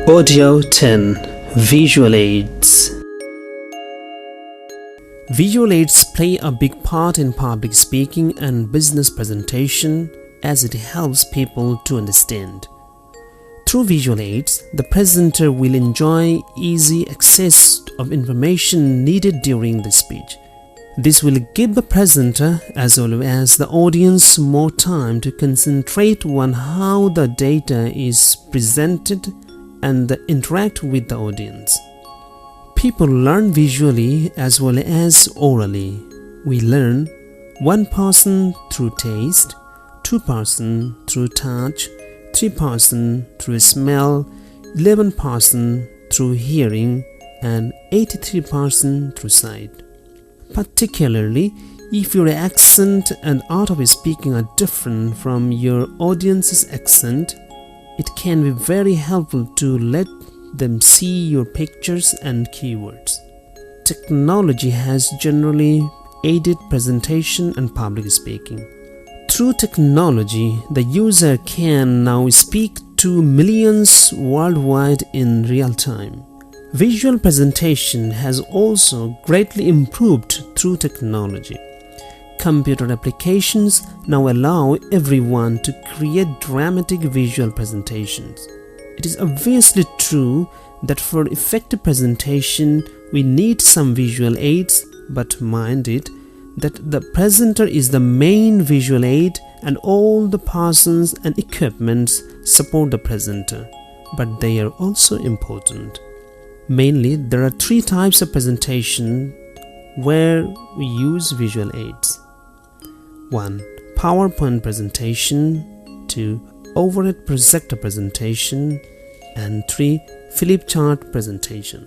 Audio 10. Visual aids. Visual aids play a big part in public speaking and business presentation as it helps people to understand. Through visual aids, the presenter will enjoy easy access of information needed during the speech. This will give the presenter as well as the audience more time to concentrate on how the data is presented and interact with the audience. People learn visually as well as orally. We learn one person through taste, two person through touch, three person through smell, 11 person through hearing, and 83 person through sight. Particularly if your accent and art of speaking are different from your audience's accent, it can be very helpful to let them see your pictures and keywords. Technology has generally aided presentation and public speaking. Through technology, the user can now speak to millions worldwide in real time. Visual presentation has also greatly improved through technology. Computer applications now allow everyone to create dramatic visual presentations. It is obviously true that for effective presentation we need some visual aids, but mind it that the presenter is the main visual aid and all the persons and equipments support the presenter, but they are also important. Mainly, there are three types of presentation where we use visual aids. 1. PowerPoint presentation. 2. Overhead projector presentation. And 3. Flip chart presentation.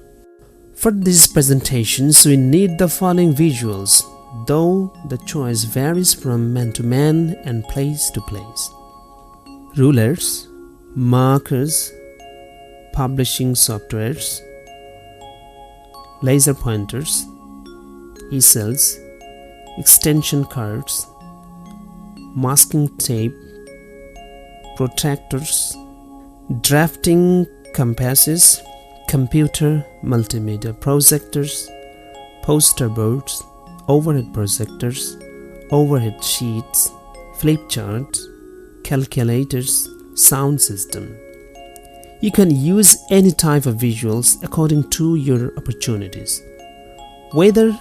For these presentations, we need the following visuals, though the choice varies from man to man and place to place. Rulers, markers, publishing softwares, laser pointers, easels, extension cards, masking tape, protractors, drafting compasses, computer multimedia projectors, poster boards, overhead projectors, overhead sheets, flip charts, calculators, sound system. You can use any type of visuals according to your opportunities. Whether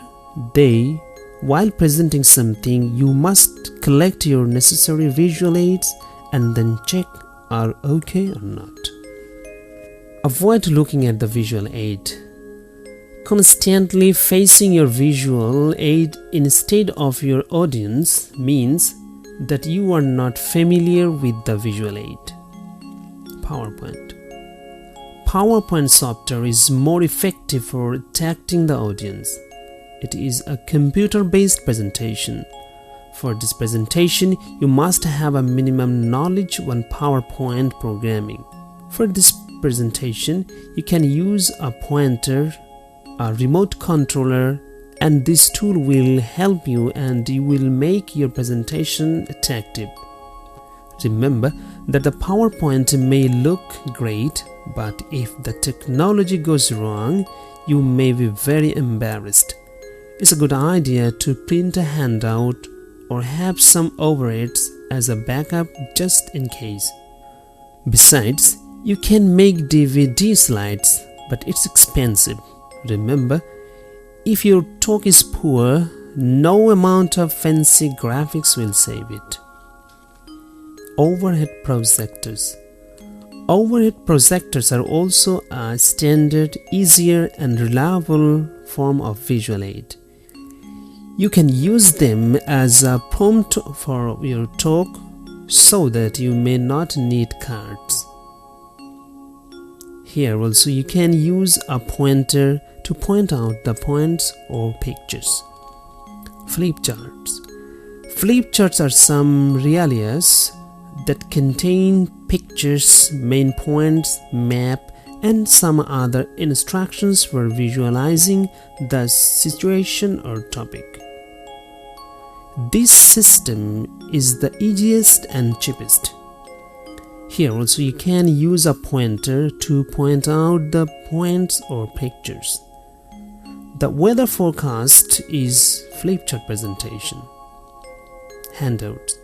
while presenting something, you must collect your necessary visual aids and then check are okay or not. Avoid looking at the visual aid. Constantly facing your visual aid instead of your audience means that you are not familiar with the visual aid. PowerPoint. PowerPoint software is more effective for attracting the audience. It is a computer-based presentation. For this presentation, you must have a minimum knowledge on PowerPoint programming. For this presentation, you can use a pointer, a remote controller, and this tool will help you and you will make your presentation attractive. Remember that the PowerPoint may look great, but if the technology goes wrong, you may be very embarrassed. It's a good idea to print a handout or have some overheads as a backup just in case. Besides, you can make DVD slides, but it's expensive. Remember, if your talk is poor, no amount of fancy graphics will save it. Overhead projectors. Overhead projectors are also a standard, easier and reliable form of visual aid. You can use them as a prompt for your talk so that you may not need cards. Here also you can use a pointer to point out the points or pictures. Flip charts. Flip charts are some realias that contain pictures, main points, map, and some other instructions for visualizing the situation or topic. This system is the easiest and cheapest. Here also you can use a pointer to point out the points or pictures. The weather forecast is flipchart presentation. Handouts.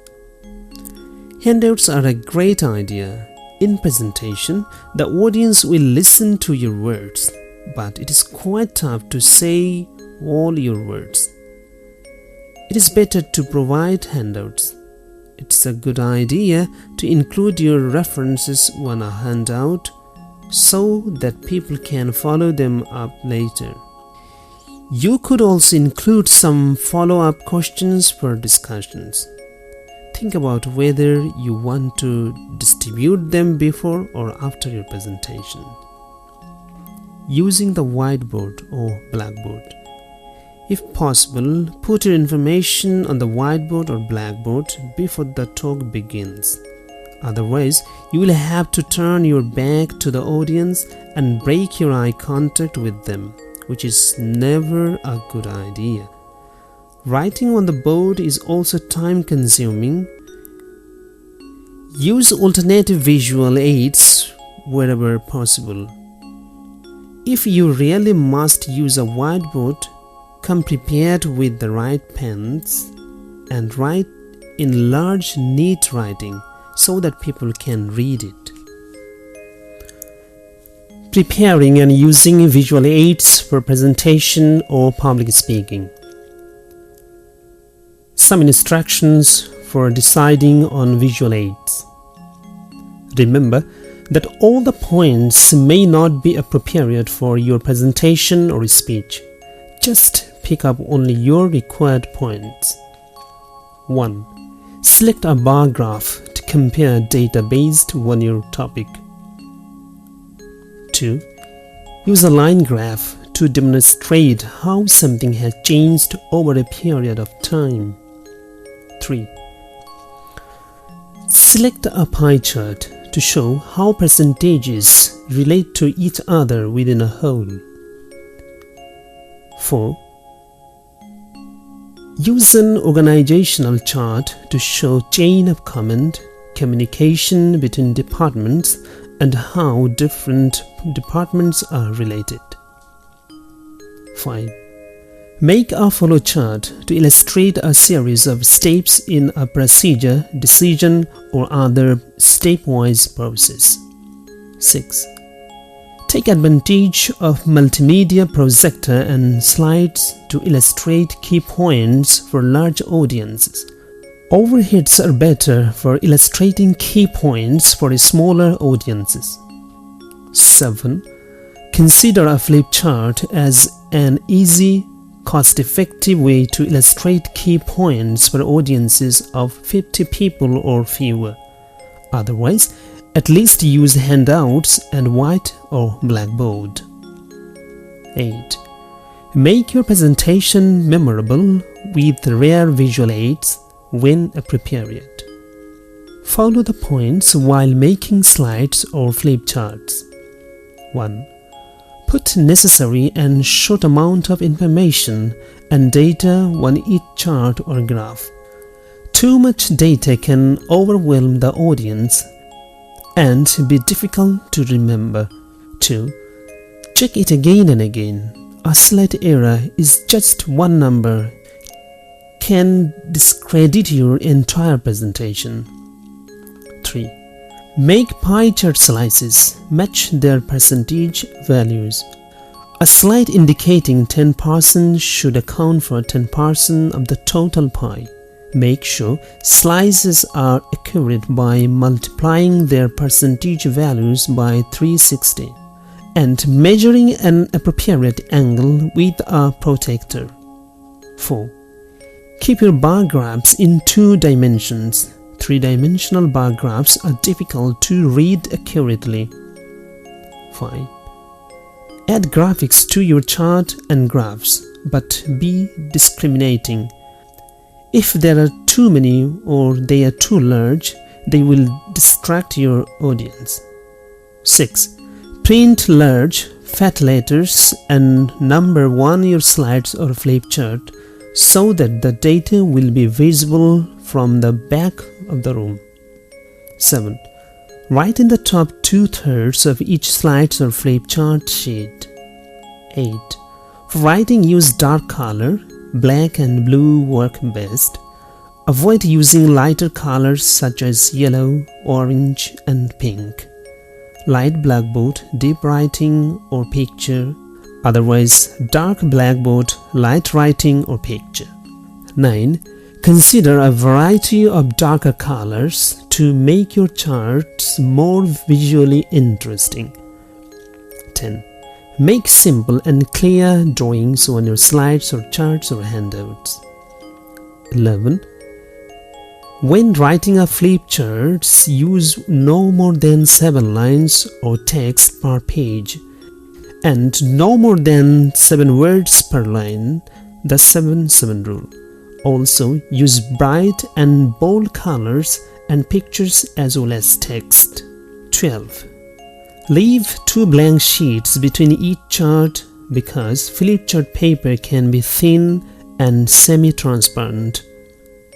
Handouts are a great idea. In presentation, the audience will listen to your words, but it is quite tough to say all your words. It is better to provide handouts. It's a good idea to include your references on a handout so that people can follow them up later. You could also include some follow-up questions for discussions. Think about whether you want to distribute them before or after your presentation. Using the whiteboard or blackboard. If possible, put your information on the whiteboard or blackboard before the talk begins. Otherwise, you will have to turn your back to the audience and break your eye contact with them, which is never a good idea. Writing on the board is also time-consuming. Use alternative visual aids wherever possible. If you really must use a whiteboard, come prepared with the right pens and write in large, neat writing so that people can read it. Preparing and using visual aids for presentation or public speaking. Some instructions for deciding on visual aids. Remember that all the points may not be appropriate for your presentation or speech. Just pick up only your required points. 1. Select a bar graph to compare data based on your topic. 2. Use a line graph to demonstrate how something has changed over a period of time. 3. Select a pie chart to show how percentages relate to each other within a whole. 4. Use an organizational chart to show chain of command, communication between departments, and how different departments are related. 5. Make a flow chart to illustrate a series of steps in a procedure, decision, or other stepwise process. 6. Take advantage of multimedia projector and slides to illustrate key points for large audiences. Overheads are better for illustrating key points for smaller audiences. 7. Consider a flip chart as an easy, cost-effective way to illustrate key points for audiences of 50 people or fewer. Otherwise, at least use handouts and white or blackboard. 8. Make your presentation memorable with rare visual aids when appropriate. Follow the points while making slides or flip charts. 1. Put necessary and short amount of information and data on each chart or graph. Too much data can overwhelm the audience and be difficult to remember. 2. Check it again and again. A slight error is just one number can discredit your entire presentation. 3. Make pie chart slices match their percentage values. A slide indicating 10% should account for 10% of the total pie. Make sure slices are accurate by multiplying their percentage values by 360 and measuring an appropriate angle with a protractor. 4. Keep your bar graphs in 2 dimensions. 3-dimensional bar graphs are difficult to read accurately. 5. Add graphics to your chart and graphs, but be discriminating. If there are too many or they are too large, they will distract your audience. 6. Print large, fat letters and number 1 your slides or flip chart so that the data will be visible from the back of the room. 7. Write in the top 2/3 of each slide or flip chart sheet. 8. For writing, use dark color. Black and blue work best. Avoid using lighter colors such as yellow, orange, and pink. Light blackboard, deep writing or picture. Otherwise, dark blackboard, light writing or picture. 9. Consider a variety of darker colors to make your charts more visually interesting. 10. Make simple and clear drawings on your slides or charts or handouts. 11. When writing a flip charts, use no more than 7 lines or text per page and no more than 7 words per line, the 7-7 rule. Also, use bright and bold colors and pictures as well as text. 12. Leave 2 blank sheets between each chart because flip chart paper can be thin and semi-transparent.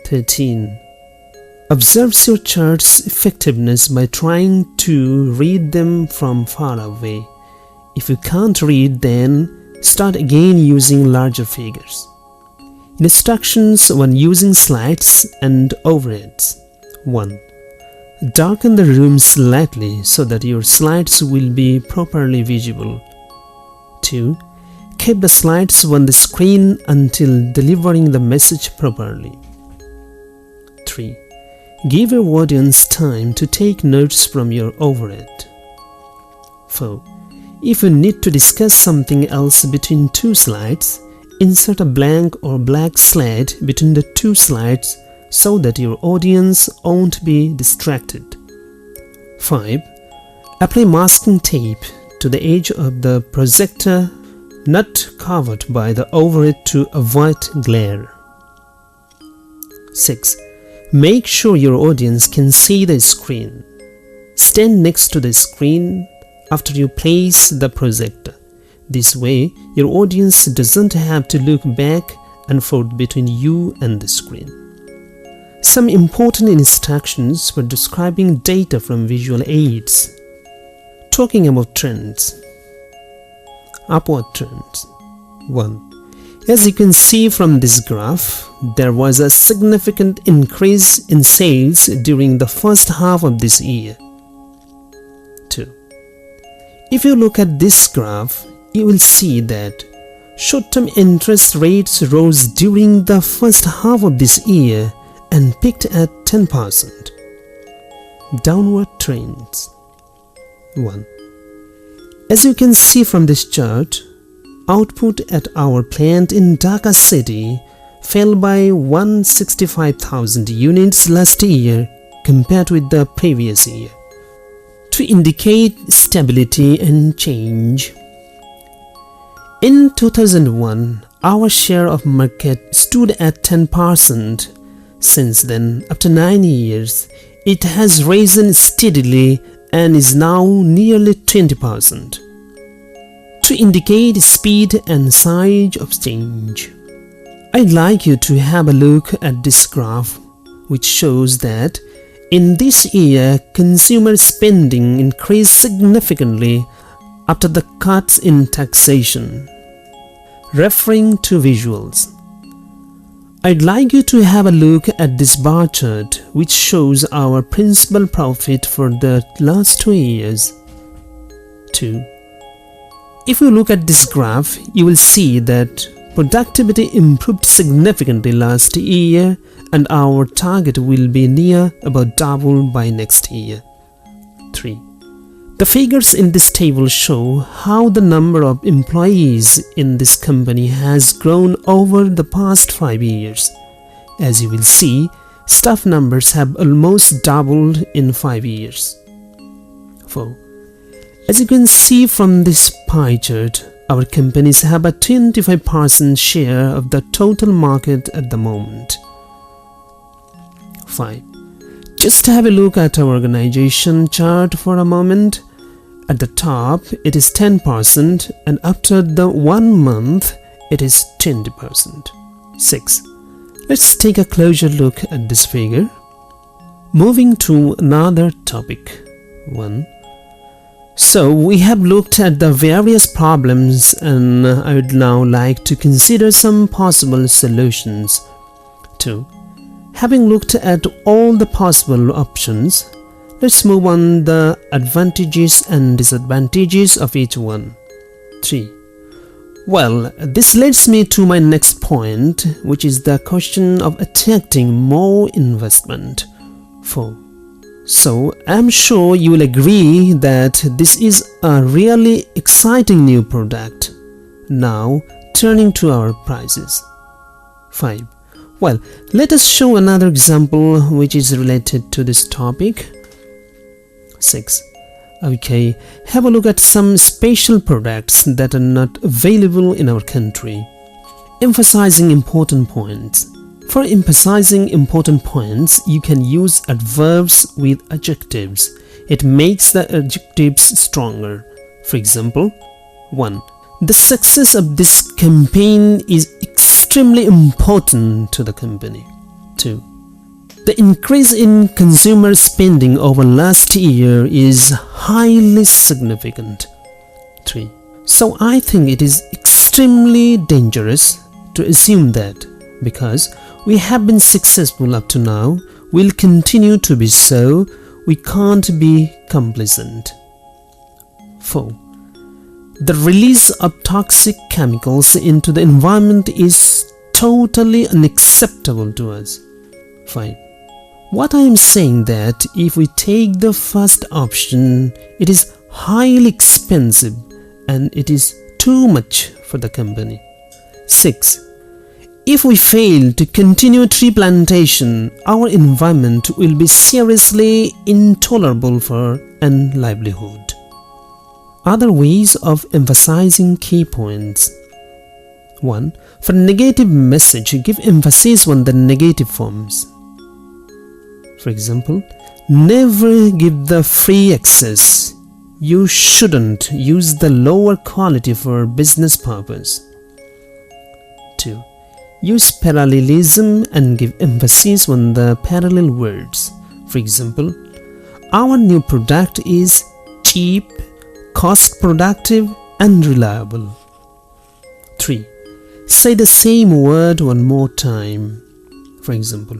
13. Observe your chart's effectiveness by trying to read them from far away. If you can't read, then start again using larger figures. Instructions when using slides and overheads. 1. Darken the room slightly so that your slides will be properly visible. 2. Keep the slides on the screen until delivering the message properly. 3. Give your audience time to take notes from your overhead. 4. If you need to discuss something else between 2 slides, insert a blank or black slide between the 2 slides so that your audience won't be distracted. 5. Apply masking tape to the edge of the projector not covered by the overhead to avoid glare. 6. Make sure your audience can see the screen. Stand next to the screen after you place the projector. This way, your audience doesn't have to look back and forth between you and the screen. Some important instructions for describing data from visual aids. Talking about trends. Upward trends. 1. As you can see from this graph, there was a significant increase in sales during the first half of this year. 2. If you look at this graph, you will see that short-term interest rates rose during the first half of this year and peaked at 10%. Downward trends. 1. As you can see from this chart, output at our plant in Dhaka city fell by 165,000 units last year compared with the previous year. To indicate stability and change. In 2001, our share of market stood at 10%. Since then, after 9 years, it has risen steadily and is now nearly 20%. To indicate speed and size of change. I'd like you to have a look at this graph, which shows that in this year, consumer spending increased significantly after the cuts in taxation. Referring to visuals. I'd like you to have a look at this bar chart, which shows our principal profit for the last 2 years. 2. If you look at this graph, you will see that productivity improved significantly last year and our target will be near about double by next year. 3. The figures in this table show how the number of employees in this company has grown over the past 5 years. As you will see, staff numbers have almost doubled in 5 years. 4. As you can see from this pie chart, our companies have a 25% share of the total market at the moment. 5. Just have a look at our organization chart for a moment. At the top, it is 10% and after the 1 month, it is 20%. 6. Let's take a closer look at this figure. Moving to another topic. 1. So we have looked at the various problems, and I would now like to consider some possible solutions. 2. Having looked at all the possible options, let's move on the advantages and disadvantages of each one. 3. Well, this leads me to my next point, which is the question of attracting more investment. 4. So, I'm sure you will agree that this is a really exciting new product. Now, turning to our prices. 5. Well, let us show another example which is related to this topic. 6. Okay, have a look at some special products that are not available in our country. Emphasizing important points. For emphasizing important points, you can use adverbs with adjectives. It makes the adjectives stronger. For example, 1. The success of this campaign is extremely important to the company. 2. The increase in consumer spending over last year is highly significant. 3. So I think it is extremely dangerous to assume that because we have been successful up to now, we'll continue to be so, we can't be complacent. 4. The release of toxic chemicals into the environment is totally unacceptable to us. 5. What I am saying that if we take the first option, it is highly expensive and it is too much for the company. 6. If we fail to continue tree plantation, our environment will be seriously intolerable for an livelihood. Other ways of emphasizing key points. 1. For negative message, give emphasis on the negative forms. For example, never give the free access. You shouldn't use the lower quality for business purpose. 2. Use parallelism and give emphasis on the parallel words. For example, our new product is cheap, cost productive and reliable. 3. Say the same word one more time. For example,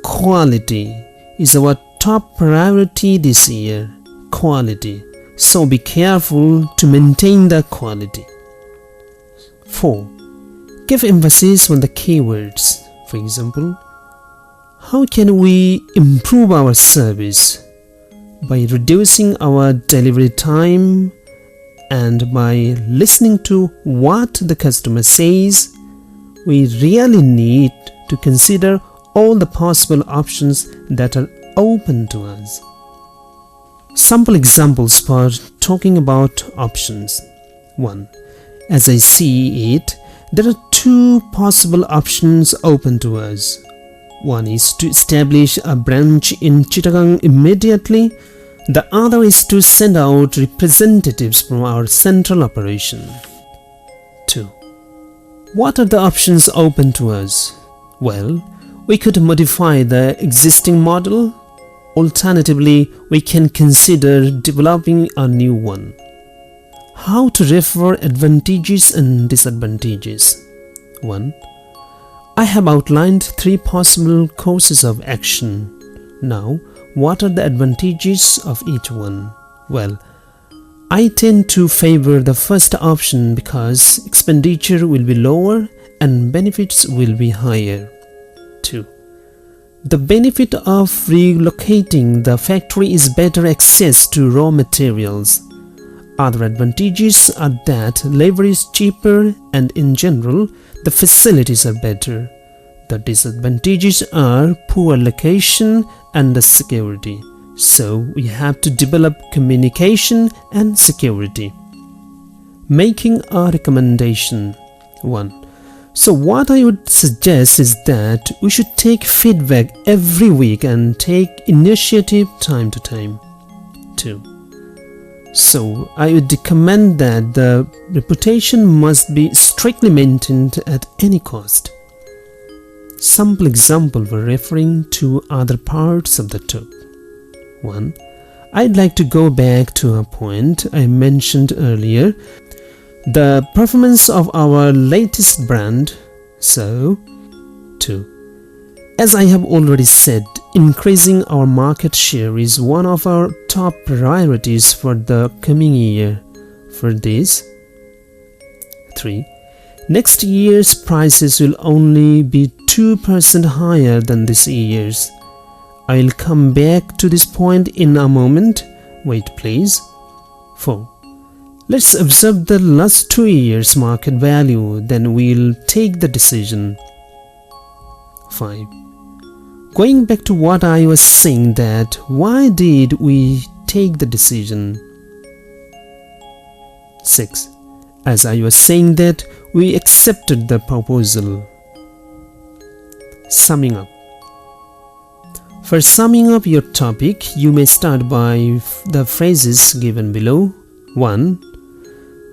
quality is our top priority this year. Quality. So be careful to maintain the quality. 4. Give emphasis on the keywords. For example, how can we improve our service? By reducing our delivery time and by listening to what the customer says. We really need to consider all the possible options that are open to us. Sample examples for talking about options. 1. As I see it, there are two possible options open to us. One is to establish a branch in Chittagong immediately. The other is to send out representatives from our central operation. 2. What are the options open to us? Well, we could modify the existing model. Alternatively, we can consider developing a new one. How to refer advantages and disadvantages. 1. I have outlined 3 possible courses of action. Now, what are the advantages of each one? Well, I tend to favor the first option because expenditure will be lower and benefits will be higher. 2. The benefit of relocating the factory is better access to raw materials. Other advantages are that labor is cheaper and in general, the facilities are better. The disadvantages are poor location and the security. So we have to develop communication and security. Making a recommendation. 1. So what I would suggest is that we should take feedback every week and take initiative time to time. 2. So I would recommend that the reputation must be strictly maintained at any cost. Sample example for referring to other parts of the talk. 1. I'd like to go back to a point I mentioned earlier, the performance of our latest brand. So, 2. As I have already said, increasing our market share is one of our top priorities for the coming year. For this, 3. Next year's prices will only be 2% higher than this year's. I'll come back to this point in a moment. Wait please. 4. Let's observe the last 2 years' market value, then we'll take the decision. 5. Going back to what I was saying, that why did we take the decision? 6. As I was saying that we accepted the proposal. Summing up. For summing up your topic, you may start by the phrases given below. 1.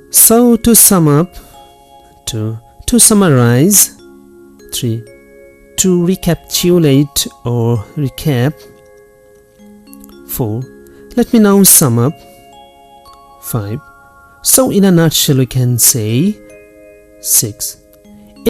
So to sum up. 2. To summarize. 3. To recapitulate or recap. 4. Let me now sum up. 5. So in a nutshell we can say. 6.